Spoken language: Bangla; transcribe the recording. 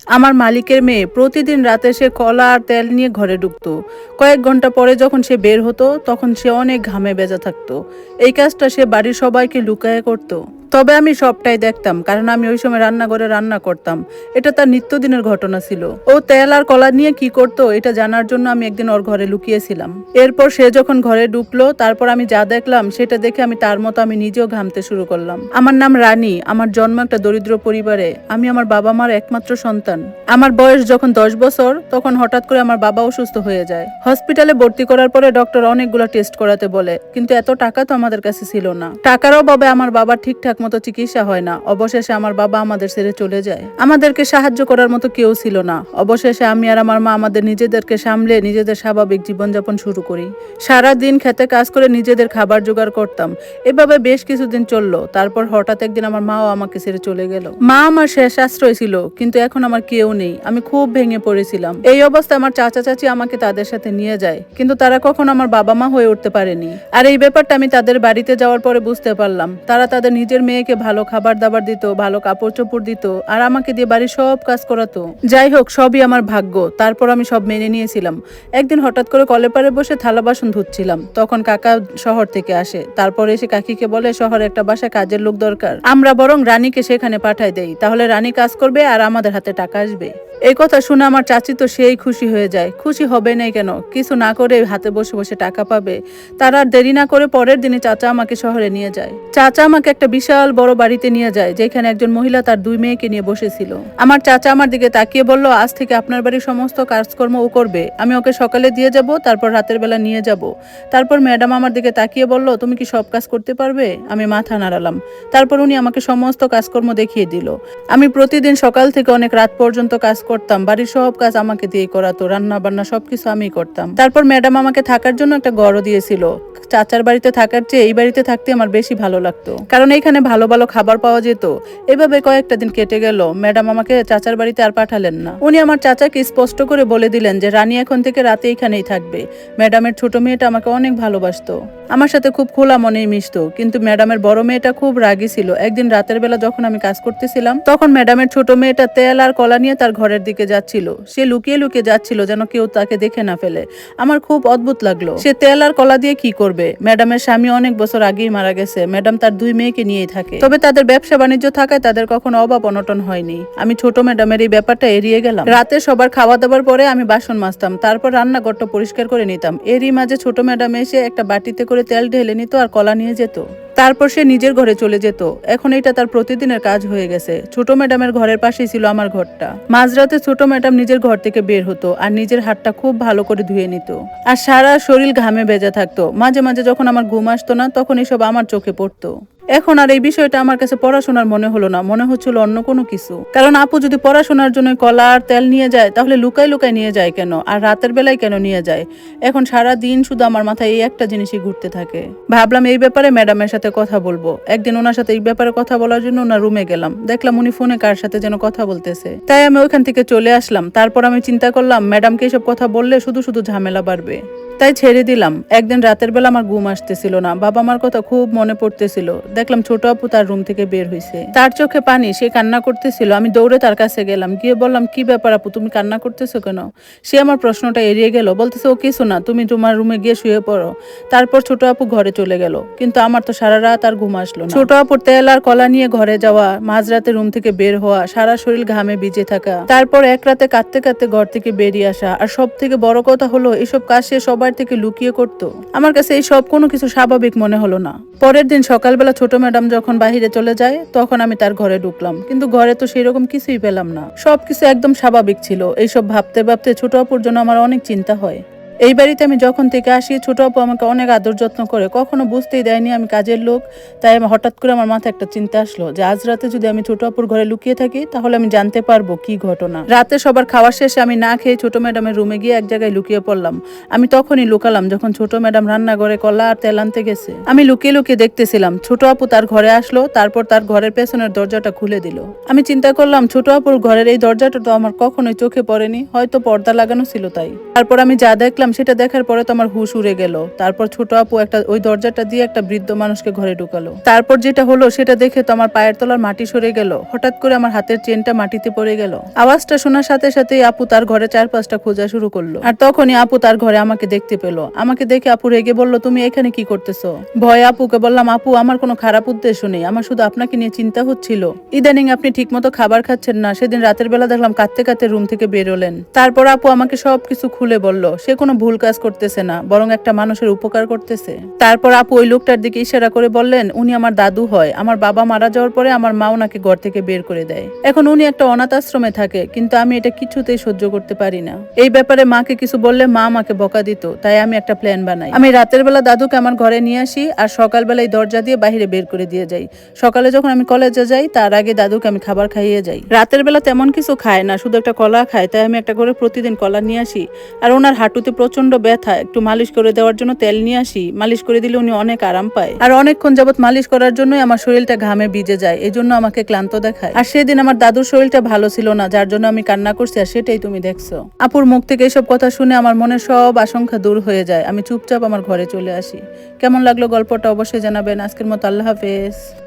আমার মালিকের মেয়ে প্রতিদিন রাতে সে কলা আর তেল নিয়ে ঘরে ঢুকতো। কয়েক ঘন্টা পরে যখন সে বের হতো তখন সে অনেক ঘামে ভেজা থাকতো। এই কাজটা সে বাড়ির সবাইকে লুকায়ে করত। তবে আমি সবটাই দেখতাম, কারণ আমি ওই সময় রান্নাঘরে রান্না করতাম। এটা তার নিত্যদিনের ঘটনা ছিল। ও তেল আর কলা নিয়ে কি করতো এটা জানার জন্য আমি একদিন ওর ঘরে লুকিয়েছিলাম। এরপর সে যখন ঘরে ঢুকলো, তারপর আমি যা দেখলাম সেটা দেখে তার মতো আমি নিজেও ঘামতে শুরু করলাম। আমার নাম রানী। আমার জন্ম একটা দরিদ্র পরিবারে। আমি আমার বাবা মার একমাত্র সন্তান। আমার বয়স যখন 10 বছর, তখন হঠাৎ করে আমার বাবা অসুস্থ হয়ে যায়। হসপিটালে ভর্তি করার পরে ডক্টর অনেকগুলো টেস্ট করাতে বলে, কিন্তু এত টাকা তো আমাদের কাছে ছিল না। টাকার অভাবে আমার বাবার ঠিকঠাক মতো চিকিৎসা হয় না। অবশেষে আমার বাবা আমাদের ছেড়ে চলে যায়। আমাদেরকে সাহায্য করার মতো কেউ ছিল না। অবশেষে আমি আর আমার মা আমাদের নিজেদেরকে সামলে নিজেদের স্বাভাবিক জীবনযাপন শুরু করি। সারা দিন খেতে কাজ করে নিজেদের খাবার জোগাড় করতাম। এভাবে বেশ কিছুদিন চললো। তারপর হঠাৎ একদিন আমার মাও আমাকে ছেড়ে চলে গেল। মা আমার শেষ আশ্রয় ছিল, কিন্তু এখন আমার কেউ নেই। আমি খুব ভেঙে পড়েছিলাম। এই অবস্থায় আমার চাচা চাচি আমাকে তাদের সাথে নিয়ে যায়, কিন্তু তারা কখনো আমার বাবা মা হয়ে উঠতে পারেনি। আর এই ব্যাপারটা আমি তাদের বাড়িতে যাওয়ার পরে বুঝতে পারলাম। তারা তাদের নিজের মেয়েকে ভালো খাবার দাবার দিত, ভালো কাপড় চোপড় দিত, আর আমাকে দিয়ে বাড়ির সব কাজ করাতো। যাই হোক, সবই আমার ভাগ্য। তারপর আমি সব মেনে নিয়েছিলাম। একদিন হঠাৎ করে কলের পাড়ে বসে থালা বাসন ধুচ্ছিলাম। তখন কাকা শহর থেকে আসে। তারপর এসে কাকিকে বলে শহরে একটা বাসায় কাজের লোক দরকার, আমরা বরং রানীকে সেখানে পাঠাই দেই, তাহলে রানী কাজ করবে আর আমাদের হাতে টাকা আসবে। এই কথা শুনে আমার চাচি তো সেই খুশি হয়ে যায়। খুশি হবে নাই কেন, কিছু না করে হাতে বসে বসে টাকা পাবে। তারা আর দেরি না করে পরের দিনে চাচা আমাকে শহরে নিয়ে যায়। চাচা আমাকে একটা বিশাল বড় বাড়িতে নিয়ে যায়, যেখানে একজন মহিলা তার 2 মেয়েকে নিয়ে বসেছিল। আমার চাচা আমার দিকে তাকিয়ে বলল, আজ থেকে আপনার বাড়ির সমস্ত কাজকর্ম ও করবে। আমি ওকে সকালে দিয়ে যাব, তারপর রাতের বেলা নিয়ে যাব। তারপর ম্যাডাম আমার দিকে তাকিয়ে বলল, তুমি কি সব কাজ করতে পারবে? আমি মাথা নাড়ালাম। তারপর উনি আমাকে সমস্ত কাজকর্ম দেখিয়ে দিল। আমি প্রতিদিন সকাল থেকে অনেক রাত পর্যন্ত কাজ করতাম। বাড়ির সব কাজ আমাকে দিয়ে করাতো, রান্না বান্না সবকিছু আমি করতাম। তারপর ম্যাডাম আমাকে থাকার জন্য একটা ঘরও দিয়েছিল। চাচার বাড়িতে থাকার চেয়ে এই বাড়িতে থাকতে আমার বেশি ভালো লাগতো, কারণ এখানে ভালো ভালো খাবার পাওয়া যেত। এভাবে কয়েকটা দিন কেটে গেল। ম্যাডাম আমাকে চাচার বাড়িতে আর পাঠালেন না। উনি আমার চাচাকে স্পষ্ট করে বলে দিলেন যে রানী এখন থেকে রাতে এখানেই থাকবে। ম্যাডামের ছোট মেয়েটা আমাকে অনেক ভালোবাসতো, আমার সাথে খুব খোলা মনেই মিশতো। কিন্তু ম্যাডামের বড় মেয়েটা খুব রাগী ছিল। একদিন রাতের বেলা যখন আমি কাজ করতেছিলাম, তখন ম্যাডামের ছোট মেয়েটা তেল আর কলা নিয়ে তার ঘরের দিকে যাচ্ছিল। সে লুকিয়ে লুকিয়ে যাচ্ছিল, যেন কেউ তাকে দেখে না ফেলে। আমার খুব অদ্ভুত লাগলো, সে তেল আর কলা দিয়ে কি করবে? ম্যাডামের স্বামী অনেক বছর আগেই মারা গেছে। ম্যাডাম তার 2 মেয়েকে নিয়েই থাকে, তবে তাদের ব্যবসা বাণিজ্য থাকায় তাদের কখনো অভাব অনটন হয়নি। আমি ছোট ম্যাডামের এই ব্যাপারটা এড়িয়ে গেলাম। রাতে সবার খাওয়া দাবার পরে আমি বাসন মাজতাম, তারপর রান্নাঘরটা পরিষ্কার করে নিতাম। এরই মাঝে ছোট ম্যাডাম এসে একটা বাটিতে করে তেল ঢেলে নিত আর কলা নিয়ে যেত। তারপর সে নিজের ঘরে চলে যেত। এখন এটা তার প্রতিদিনের কাজ হয়ে গেছে। ছোট ম্যাডামের ঘরের পাশেই ছিল আমার ঘরটা। মাঝরাতে ছোট ম্যাডাম নিজের ঘর থেকে বের হতো আর নিজের হাতটা খুব ভালো করে ধুয়ে নিত, আর সারা শরীর ঘামে ভেজা থাকতো। মাঝে মাঝে যখন আমার ঘুম আসতো না, তখন এসব আমার চোখে পড়তো। এখন আর এই বিষয়টা আমার কাছে পড়াশোনার মনে হলো না, মনে হচ্ছিল অন্য কোনো কিছু। কারণ আপু যদি পড়াশোনার জন্য কলা আর তেল নিয়ে যায়, তাহলে লুকাই লুকাই নিয়ে যায় কেন, আর রাতের বেলায় কেন নিয়ে যায়? এখন সারা দিন শুধু আমার মাথায় এই একটা জিনিসই ঘুরতে থাকে। ভাবলাম এই ব্যাপারে ম্যাডামের সাথে কথা বলবো। একদিন ওনার সাথে এই ব্যাপারে কথা বলার জন্য ওনার রুমে গেলাম। দেখলাম উনি ফোনে কার সাথে যেন কথা বলতেছে। তাই আমি ওইখান থেকে চলে আসলাম। তারপর আমি চিন্তা করলাম, ম্যাডামকে এসব কথা বললে শুধু শুধু ঝামেলা বাড়বে, তাই ছেড়ে দিলাম। একদিন রাতের বেলা আমার ঘুম আসতেছিল না, বাবা মার কথা খুব মনে পড়তেছিল। দেখলাম ছোট আপু তার রুম থেকে বের হয়েছে, তার চোখে পানি, সে কান্না করতেছিল। আমি দৌড়ে তার কাছে গেলাম, গিয়ে বললাম, কি ব্যাপার আপু, তুমি কান্না করতেছো কেন? সে আমার প্রশ্নটা এড়িয়ে গেল, বলতেছে, ও কিছু না, তুমি তোমার রুমে গিয়ে শুয়ে পড়ো। তারপর ছোট আপু ঘরে চলে গেল, কিন্তু আমার তো সারা রাত আর ঘুম আসলো না। ছোট আপুর তেল আর কলা নিয়ে ঘরে যাওয়া, মাঝরাতে রুম থেকে বের হওয়া, সারা শরীর ঘামে ভিজে থাকা, তারপর এক রাতে কাঁদতে কাঁদতে ঘর থেকে বেরিয়ে আসা, আর সব থেকে বড় কথা হলো এসব কাজ সে সবার থেকে লুকিয়ে করতো। আমার কাছে এই সব কোনো কিছু স্বাভাবিক মনে হলো না। পরের দিন সকালবেলা ছোট ম্যাডাম যখন বাহিরে চলে যায়, তখন আমি তার ঘরে ঢুকলাম, কিন্তু ঘরে তো সেরকম কিছুই পেলাম না। সবকিছু একদম স্বাভাবিক ছিল। এইসব ভাবতে ভাবতে ছোট আপুর জন্য আমার অনেক চিন্তা হয়। এই বাড়িতে আমি যখন থেকে আসি, ছোট আপু আমাকে অনেক আদর যত্ন করে, কখনো বুঝতেই দেয়নি আমি কাজের লোক। তাই আমি হঠাৎ করে আমার মাথায় একটা চিন্তা আসলো যে আজ রাতে যদি আমি ছোট আপুর ঘরে লুকিয়ে থাকি, তাহলে আমি জানতে পারবো কি ঘটনা। রাতে সবার খাওয়া শেষে আমি না খেয়ে ছোট ম্যাডামের রুমে গিয়ে এক জায়গায় লুকিয়ে পড়লাম। আমি তখনই লুকালাম যখন ছোট ম্যাডাম রান্নাঘরে কলা আর তেল আনতে গেছে। আমি লুকিয়ে লুকিয়ে দেখতেছিলাম। ছোট আপু তার ঘরে আসলো, তারপর তার ঘরের পেছনের দরজাটা খুলে দিল। আমি চিন্তা করলাম, ছোট আপুর ঘরের এই দরজাটা তো আমার কখনোই চোখে পড়েনি, হয়তো পর্দা লাগানো ছিল তাই। তারপর আমি যা দেখলাম দেখলাম সেটা দেখার পরে তো আমার হুশ উড়ে গেল। তারপর ছোট আপু ওই দরজাটা দিয়ে একটা বৃদ্ধ মানুষকে ঘরে ঢুকালো। তারপর যেটা হলো সেটা দেখে তো আমার পায়ের তলার মাটি সরে গেল। হঠাৎ করে আমার হাতের চেনটা মাটিতে পড়ে গেল। আওয়াজটা শোনার সাথে সাথেই আপু তার ঘরে চারপাশটা খোঁজা শুরু করলো। আর তখনই আপু তার ঘরে আমাকে দেখতে পেলো। আমাকে দেখে আপু রেগে বলল, তুমি এখানে কি করতেছো? ভয়ে আপুকে বললাম, আপু আমার কোনো খারাপ উদ্দেশ্য নেই, আমার শুধু আপনাকে নিয়ে চিন্তা হচ্ছিল। ইদানিং আপনি ঠিকমতো খাবার খাচ্ছেন না, সেদিন রাতের বেলা দেখলাম কাঁদতে কাঁদতে রুম থেকে বেরোলেন। তারপর আপু আমাকে সবকিছু খুলে বলল সে কোনো ভুল কাজ করতেছে না, বরং একটা মানুষের উপকার করতেছে। তারপর আপু ওই লোকটার দিকে ইশারা করে বললেন, উনি আমার দাদু হয়। আমার বাবা মারা যাওয়ার পরে আমার মা ওনাকে ঘর থেকে বের করে দেয়। এখন উনি একটা অনাথ আশ্রমে থাকে, কিন্তু আমি এটা কিছুতেই সহ্য করতে পারি না। এই ব্যাপারে মাকে কিছু বললে মা আমাকে বকা দিত, তাই আমি একটা প্ল্যান বানাই। আমি রাতের বেলা দাদুকে আমার ঘরে নিয়ে আসি আর সকালবেলায় দরজা দিয়ে বাইরে বের করে দিয়ে যাই। সকালে যখন আমি কলেজে যাই তার আগে দাদুকে আমি খাবার খাইয়ে যাই। রাতের বেলা তেমন কিছু খায় না, শুধু একটা কলা খায়, তাই আমি একটা করে প্রতিদিন কলা নিয়ে আসি। আর ওনার হাঁটুতে প্রচন্ড ব্যথা, একটু মালিশ করে দেওয়ার জন্য তেল নিয়ে আসি। মালিশ করে দিলে উনি অনেক আরাম পায়। আর অনেকক্ষণ যাবত মালিশ করার জন্যই আমার শরীরটা ঘামে ভিজে যায়, এই জন্য আমাকে ক্লান্ত দেখায়। আর সেদিন আমার দাদুর শরীরটা ভালো ছিল না, যার জন্য আমি কান্না করছি, আর সেটাই তুমি দেখছো। আপুর মুখ থেকে এসব কথা শুনে আমার মনের সব আশঙ্কা দূর হয়ে যায়। আমি চুপচাপ আমার ঘরে চলে আসি। কেমন লাগলো গল্পটা অবশ্যই জানাবেন। আজকের মতো আল্লাহ হাফেজ।